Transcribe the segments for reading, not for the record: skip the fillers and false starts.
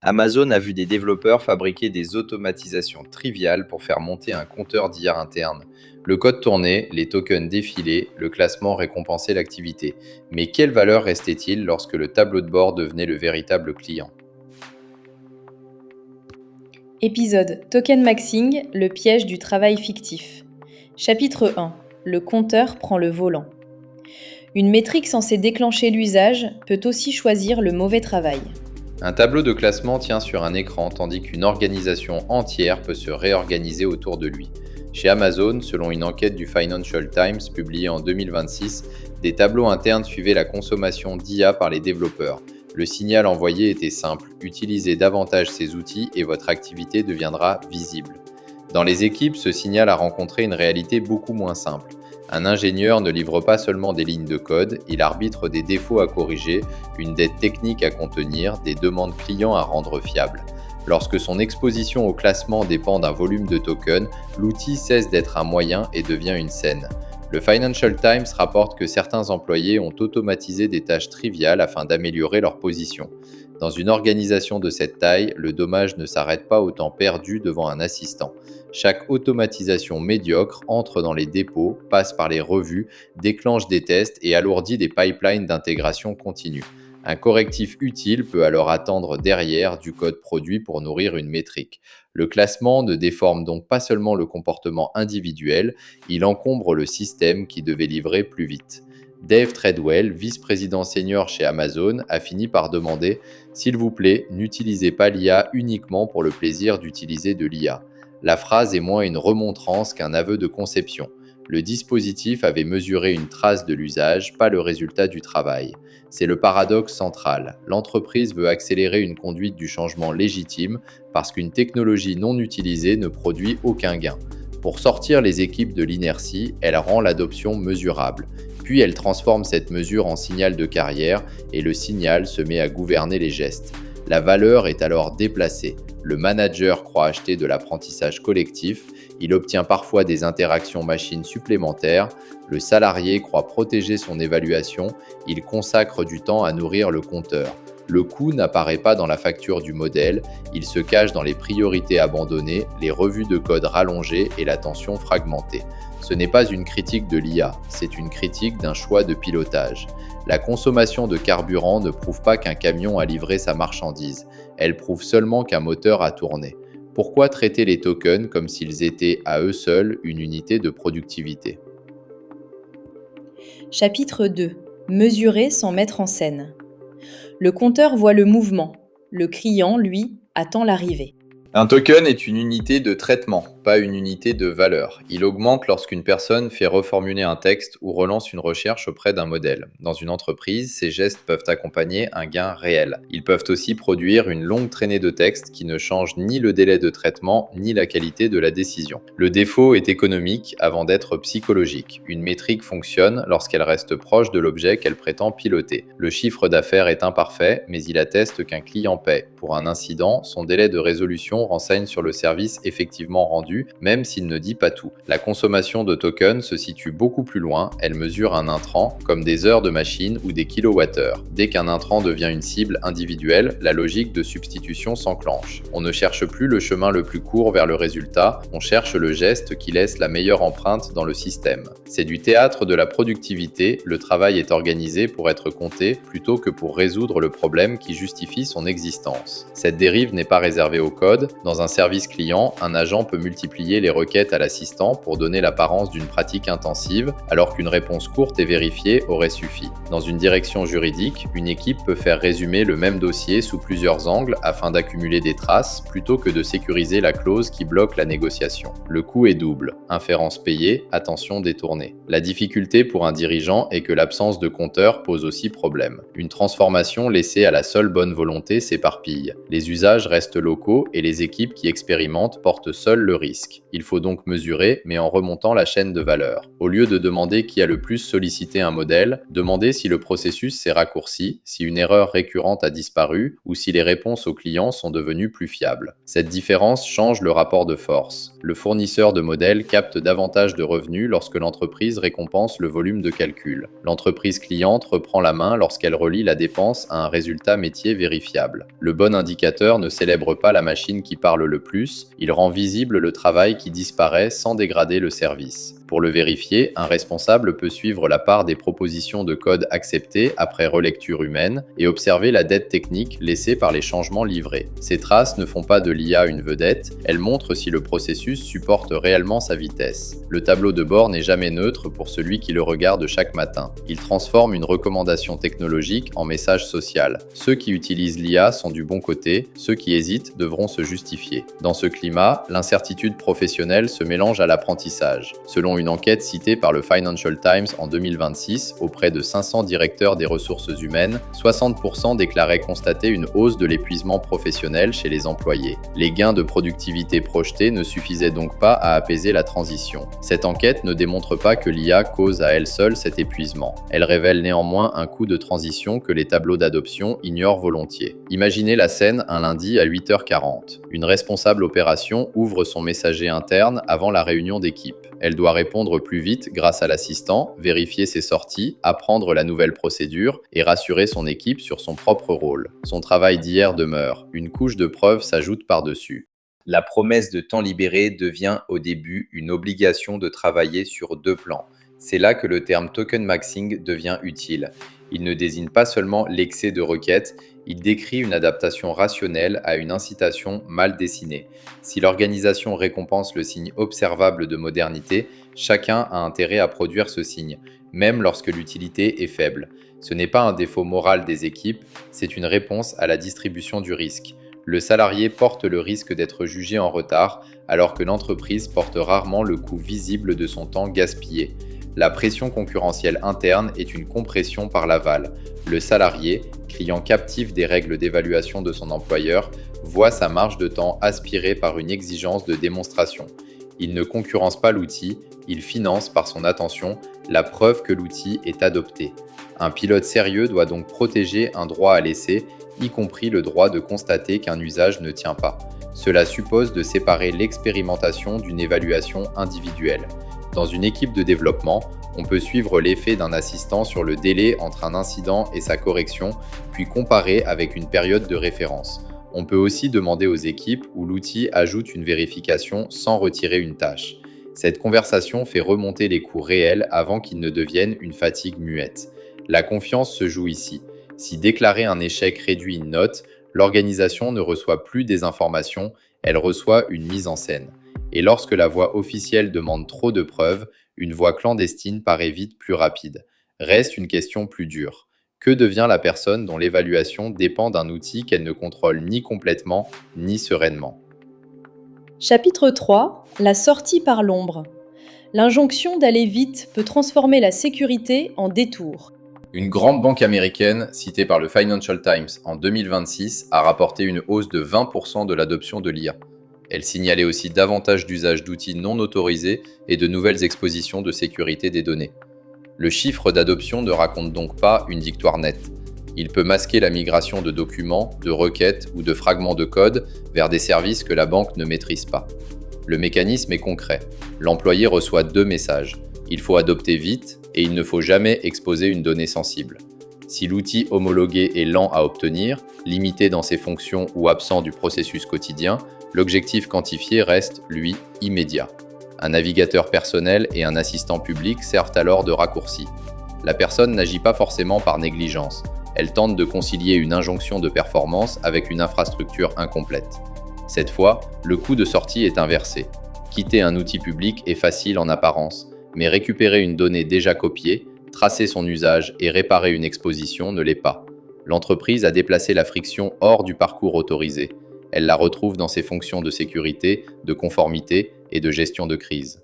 Amazon a vu des développeurs fabriquer des automatisations triviales pour faire monter un compteur d'IA interne. Le code tournait, les tokens défilaient, le classement récompensait l'activité. Mais quelle valeur restait-il lorsque le tableau de bord devenait le véritable client? Épisode Token Maxing, le piège du travail fictif. Chapitre 1. Le compteur prend le volant. Une métrique censée déclencher l'usage peut aussi choisir le mauvais travail. Un tableau de classement tient sur un écran tandis qu'une organisation entière peut se réorganiser autour de lui. Chez Amazon, selon une enquête du Financial Times publiée en 2026, des tableaux internes suivaient la consommation d'IA par les développeurs. Le signal envoyé était simple: utilisez davantage ces outils et votre activité deviendra visible. Dans les équipes, ce signal a rencontré une réalité beaucoup moins simple. Un ingénieur ne livre pas seulement des lignes de code, il arbitre des défauts à corriger, une dette technique à contenir, des demandes clients à rendre fiables. Lorsque son exposition au classement dépend d'un volume de tokens, l'outil cesse d'être un moyen et devient une scène. Le Financial Times rapporte que certains employés ont automatisé des tâches triviales afin d'améliorer leur position. Dans une organisation de cette taille, le dommage ne s'arrête pas au temps perdu devant un assistant. Chaque automatisation médiocre entre dans les dépôts, passe par les revues, déclenche des tests et alourdit des pipelines d'intégration continue. Un correctif utile peut alors attendre derrière du code produit pour nourrir une métrique. Le classement ne déforme donc pas seulement le comportement individuel, il encombre le système qui devait livrer plus vite. Dave Treadwell, vice-président senior chez Amazon, a fini par demander: s'il vous plaît, n'utilisez pas l'IA uniquement pour le plaisir d'utiliser de l'IA. La phrase est moins une remontrance qu'un aveu de conception. Le dispositif avait mesuré une trace de l'usage, pas le résultat du travail. C'est le paradoxe central. L'entreprise veut accélérer une conduite du changement légitime parce qu'une technologie non utilisée ne produit aucun gain. Pour sortir les équipes de l'inertie, elle rend l'adoption mesurable. Puis elle transforme cette mesure en signal de carrière et le signal se met à gouverner les gestes. La valeur est alors déplacée. Le manager croit acheter de l'apprentissage collectif, il obtient parfois des interactions machines supplémentaires, le salarié croit protéger son évaluation, il consacre du temps à nourrir le compteur. Le coût n'apparaît pas dans la facture du modèle, il se cache dans les priorités abandonnées, les revues de code rallongées et l'attention fragmentée. Ce n'est pas une critique de l'IA, c'est une critique d'un choix de pilotage. La consommation de carburant ne prouve pas qu'un camion a livré sa marchandise, elle prouve seulement qu'un moteur a tourné. Pourquoi traiter les tokens comme s'ils étaient à eux seuls une unité de productivité? Chapitre 2. Mesurer sans mettre en scène. Le compteur voit le mouvement. Le client, lui, attend l'arrivée. Un token est une unité de traitement, pas une unité de valeur. Il augmente lorsqu'une personne fait reformuler un texte ou relance une recherche auprès d'un modèle. Dans une entreprise, ces gestes peuvent accompagner un gain réel. Ils peuvent aussi produire une longue traînée de texte qui ne change ni le délai de traitement ni la qualité de la décision. Le défaut est économique avant d'être psychologique. Une métrique fonctionne lorsqu'elle reste proche de l'objet qu'elle prétend piloter. Le chiffre d'affaires est imparfait, mais il atteste qu'un client paie. Pour un incident, son délai de résolution renseigne sur le service effectivement rendu, même s'il ne dit pas tout. La consommation de tokens se situe beaucoup plus loin, elle mesure un intrant, comme des heures de machine ou des kilowattheures. Dès qu'un intrant devient une cible individuelle, la logique de substitution s'enclenche. On ne cherche plus le chemin le plus court vers le résultat, on cherche le geste qui laisse la meilleure empreinte dans le système. C'est du théâtre de la productivité, le travail est organisé pour être compté plutôt que pour résoudre le problème qui justifie son existence. Cette dérive n'est pas réservée au code. Dans un service client, un agent peut multiplier les requêtes à l'assistant pour donner l'apparence d'une pratique intensive, alors qu'une réponse courte et vérifiée aurait suffi. Dans une direction juridique, une équipe peut faire résumer le même dossier sous plusieurs angles afin d'accumuler des traces, plutôt que de sécuriser la clause qui bloque la négociation. Le coût est double: inférence payée, attention détournée. La difficulté pour un dirigeant est que l'absence de compteur pose aussi problème. Une transformation laissée à la seule bonne volonté s'éparpille. Les usages restent locaux et les équipes qui expérimentent portent seules le risque. risque. Il faut donc mesurer, mais en remontant la chaîne de valeur. Au lieu de demander qui a le plus sollicité un modèle, demandez si le processus s'est raccourci, si une erreur récurrente a disparu ou si les réponses aux clients sont devenues plus fiables. Cette différence change le rapport de force. Le fournisseur de modèles capte davantage de revenus lorsque l'entreprise récompense le volume de calcul. L'entreprise cliente reprend la main lorsqu'elle relie la dépense à un résultat métier vérifiable. Le bon indicateur ne célèbre pas la machine qui parle le plus, il rend visible le travail qui disparaît sans dégrader le service. Pour le vérifier, un responsable peut suivre la part des propositions de code acceptées après relecture humaine et observer la dette technique laissée par les changements livrés. Ces traces ne font pas de l'IA une vedette, elles montrent si le processus supporte réellement sa vitesse. Le tableau de bord n'est jamais neutre pour celui qui le regarde chaque matin. Il transforme une recommandation technologique en message social. Ceux qui utilisent l'IA sont du bon côté, ceux qui hésitent devront se justifier. Dans ce climat, l'incertitude professionnelle se mélange à l'apprentissage. Selon une enquête citée par le Financial Times en 2026 auprès de 500 directeurs des ressources humaines, 60% déclaraient constater une hausse de l'épuisement professionnel chez les employés. Les gains de productivité projetés ne suffisaient donc pas à apaiser la transition. Cette enquête ne démontre pas que l'IA cause à elle seule cet épuisement. Elle révèle néanmoins un coût de transition que les tableaux d'adoption ignorent volontiers. Imaginez la scène un lundi à 8h40. Une responsable opération ouvre son messager interne avant la réunion d'équipe. Elle doit répondre plus vite grâce à l'assistant, vérifier ses sorties, apprendre la nouvelle procédure et rassurer son équipe sur son propre rôle. Son travail d'hier demeure. Une couche de preuves s'ajoute par-dessus. La promesse de temps libéré devient au début une obligation de travailler sur deux plans. C'est là que le terme token maxing devient utile. Il ne désigne pas seulement l'excès de requêtes, il décrit une adaptation rationnelle à une incitation mal dessinée. Si l'organisation récompense le signe observable de modernité, chacun a intérêt à produire ce signe, même lorsque l'utilité est faible. Ce n'est pas un défaut moral des équipes, c'est une réponse à la distribution du risque. Le salarié porte le risque d'être jugé en retard, alors que l'entreprise porte rarement le coût visible de son temps gaspillé. La pression concurrentielle interne est une compression par l'aval. Le salarié, criant captif des règles d'évaluation de son employeur, voit sa marge de temps aspirée par une exigence de démonstration. Il ne concurrence pas l'outil, il finance par son attention la preuve que l'outil est adopté. Un pilote sérieux doit donc protéger un droit à l'essai, y compris le droit de constater qu'un usage ne tient pas. Cela suppose de séparer l'expérimentation d'une évaluation individuelle. Dans une équipe de développement, on peut suivre l'effet d'un assistant sur le délai entre un incident et sa correction, puis comparer avec une période de référence. On peut aussi demander aux équipes où l'outil ajoute une vérification sans retirer une tâche. Cette conversation fait remonter les coûts réels avant qu'ils ne deviennent une fatigue muette. La confiance se joue ici. Si déclarer un échec réduit une note, l'organisation ne reçoit plus des informations, elle reçoit une mise en scène. Et lorsque la voie officielle demande trop de preuves, une voie clandestine paraît vite plus rapide. Reste une question plus dure. Que devient la personne dont l'évaluation dépend d'un outil qu'elle ne contrôle ni complètement, ni sereinement ? Chapitre 3. La sortie par l'ombre. L'injonction d'aller vite peut transformer la sécurité en détour. Une grande banque américaine, citée par le Financial Times en 2026, a rapporté une hausse de 20% de l'adoption de l'IA. Elle signalait aussi davantage d'usage d'outils non autorisés et de nouvelles expositions de sécurité des données. Le chiffre d'adoption ne raconte donc pas une victoire nette. Il peut masquer la migration de documents, de requêtes ou de fragments de code vers des services que la banque ne maîtrise pas. Le mécanisme est concret. L'employé reçoit 2 messages. Il faut adopter vite et il ne faut jamais exposer une donnée sensible. Si l'outil homologué est lent à obtenir, limité dans ses fonctions ou absent du processus quotidien, l'objectif quantifié reste, lui, immédiat. Un navigateur personnel et un assistant public servent alors de raccourci. La personne n'agit pas forcément par négligence. Elle tente de concilier une injonction de performance avec une infrastructure incomplète. Cette fois, le coût de sortie est inversé. Quitter un outil public est facile en apparence, mais récupérer une donnée déjà copiée, tracer son usage et réparer une exposition ne l'est pas. L'entreprise a déplacé la friction hors du parcours autorisé. Elle la retrouve dans ses fonctions de sécurité, de conformité et de gestion de crise.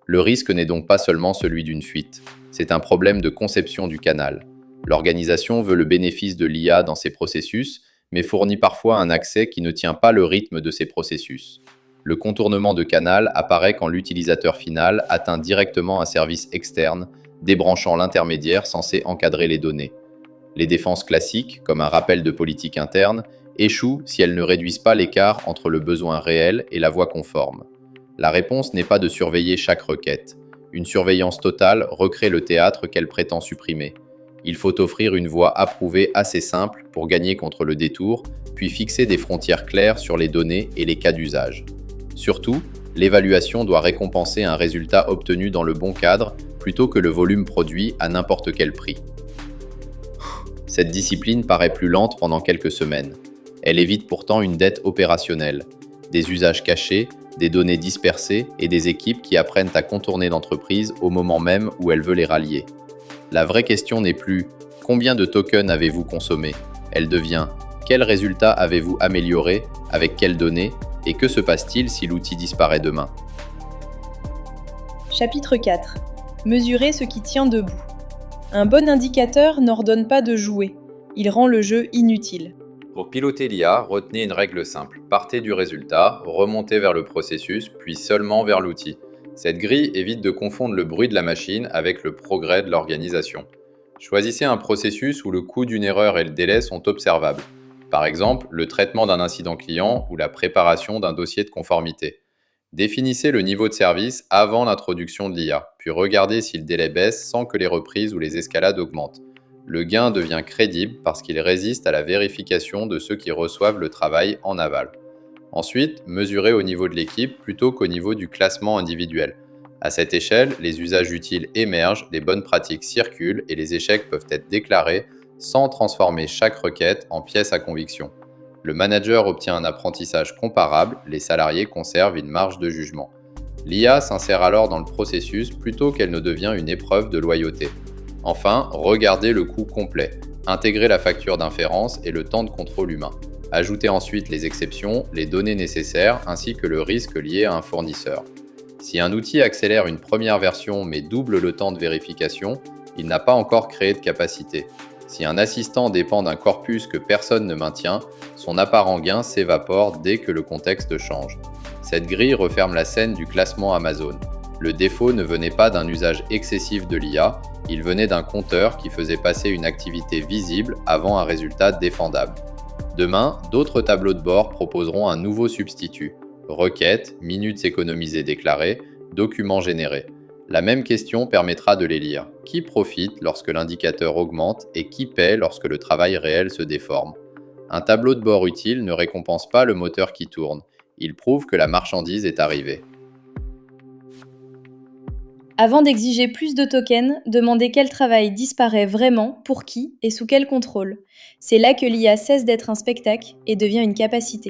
Le risque n'est donc pas seulement celui d'une fuite, c'est un problème de conception du canal. L'organisation veut le bénéfice de l'IA dans ses processus, mais fournit parfois un accès qui ne tient pas le rythme de ces processus. Le contournement de canal apparaît quand l'utilisateur final atteint directement un service externe, débranchant l'intermédiaire censé encadrer les données. Les défenses classiques, comme un rappel de politique interne, échouent si elles ne réduisent pas l'écart entre le besoin réel et la voie conforme. La réponse n'est pas de surveiller chaque requête. Une surveillance totale recrée le théâtre qu'elle prétend supprimer. Il faut offrir une voie approuvée assez simple pour gagner contre le détour, puis fixer des frontières claires sur les données et les cas d'usage. Surtout, l'évaluation doit récompenser un résultat obtenu dans le bon cadre plutôt que le volume produit à n'importe quel prix. Cette discipline paraît plus lente pendant quelques semaines. Elle évite pourtant une dette opérationnelle, des usages cachés, des données dispersées et des équipes qui apprennent à contourner l'entreprise au moment même où elle veut les rallier. La vraie question n'est plus « Combien de tokens avez-vous consommé ?» Elle devient « Quels résultats avez-vous améliorés, avec quelles données, et que se passe-t-il si l'outil disparaît demain ?» Chapitre 4. Mesurer ce qui tient debout. Un bon indicateur n'ordonne pas de jouer, il rend le jeu inutile. Pour piloter l'IA, retenez une règle simple. Partez du résultat, remontez vers le processus, puis seulement vers l'outil. Cette grille évite de confondre le bruit de la machine avec le progrès de l'organisation. Choisissez un processus où le coût d'une erreur et le délai sont observables. Par exemple, le traitement d'un incident client ou la préparation d'un dossier de conformité. Définissez le niveau de service avant l'introduction de l'IA, puis regardez si le délai baisse sans que les reprises ou les escalades augmentent. Le gain devient crédible parce qu'il résiste à la vérification de ceux qui reçoivent le travail en aval. Ensuite, mesurez au niveau de l'équipe plutôt qu'au niveau du classement individuel. À cette échelle, les usages utiles émergent, les bonnes pratiques circulent et les échecs peuvent être déclarés sans transformer chaque requête en pièce à conviction. Le manager obtient un apprentissage comparable, les salariés conservent une marge de jugement. L'IA s'insère alors dans le processus plutôt qu'elle ne devient une épreuve de loyauté. Enfin, regardez le coût complet. Intégrez la facture d'inférence et le temps de contrôle humain. Ajoutez ensuite les exceptions, les données nécessaires ainsi que le risque lié à un fournisseur. Si un outil accélère une première version mais double le temps de vérification, il n'a pas encore créé de capacité. Si un assistant dépend d'un corpus que personne ne maintient, son apparent gain s'évapore dès que le contexte change. Cette grille referme la scène du classement Amazon. Le défaut ne venait pas d'un usage excessif de l'IA, il venait d'un compteur qui faisait passer une activité visible avant un résultat défendable. Demain, d'autres tableaux de bord proposeront un nouveau substitut. Requêtes, minutes économisées déclarées, documents générés. La même question permettra de les lire. Qui profite lorsque l'indicateur augmente et qui paie lorsque le travail réel se déforme? Un tableau de bord utile ne récompense pas le moteur qui tourne. Il prouve que la marchandise est arrivée. Avant d'exiger plus de tokens, demandez quel travail disparaît vraiment, pour qui et sous quel contrôle. C'est là que l'IA cesse d'être un spectacle et devient une capacité.